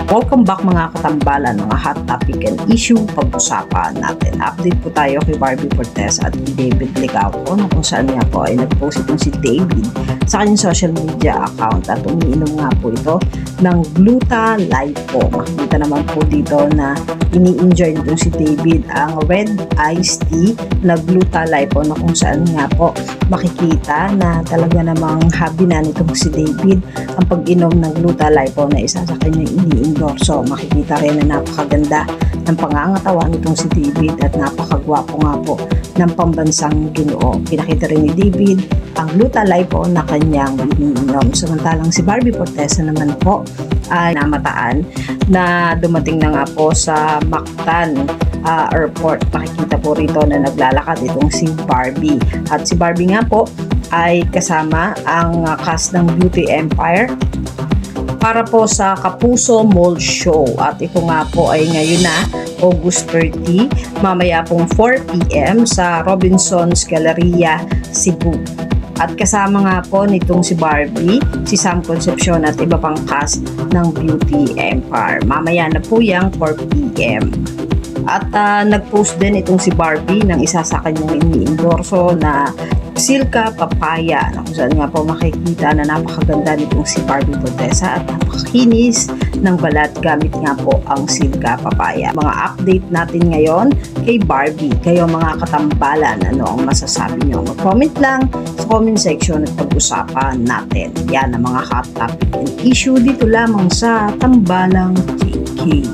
Welcome back mga katambalan, mga hot topic and issue pag-usapan natin. Update po tayo kay Barbie Fortes at David Legapo na kung saan nga po ay nag-post itong si David sa kanyang social media account at umiinom nga po ito ng Gluta Lipo. Makikita naman po dito na ini-enjoy nitong si David ang red iced tea na Gluta Lipo na kung saan nga po makikita na talaga namang happy na nitong si David ang pag-inom ng Gluta Lipo na isa sa kanyang ini-endorso. Makikita rin na napakaganda ng pangangatawan nitong si David at napakagwapo nga po ng pambansang Ginoo. Pinakita rin ni David ang Gluta Lipo na kanyang iniinom. Samantalang si Barbie Fortes naman po ay namataan na dumating na nga po sa Mactan Airport. Makikita po rito na naglalakad itong si Barbie. At si Barbie nga po ay kasama ang cast ng Beauty Empire para po sa Kapuso Mall Show. At ito nga po ay ngayon na August 30, mamaya pong 4 PM sa Robinson's Galleria, Cebu. At kasama nga po nitong si Barbie, si Sam Concepcion at iba pang cast ng Beauty Empire. Mamaya na po yung 4 PM. At nag-post din itong si Barbie ng isa sa kanyang ini-endorso na Silka Papaya na kung saan nga po makikita na napakaganda nitong si Barbie Fortes at napakakinis ng balat gamit nga po ang Silka Papaya. Mga update natin ngayon kay Barbie. Kayo mga katambalan, ano ang masasabi nyo? Mag-comment lang sa comment section at pag-usapan natin. Yan ang mga hot topic and issue dito lamang sa Tambalang JK.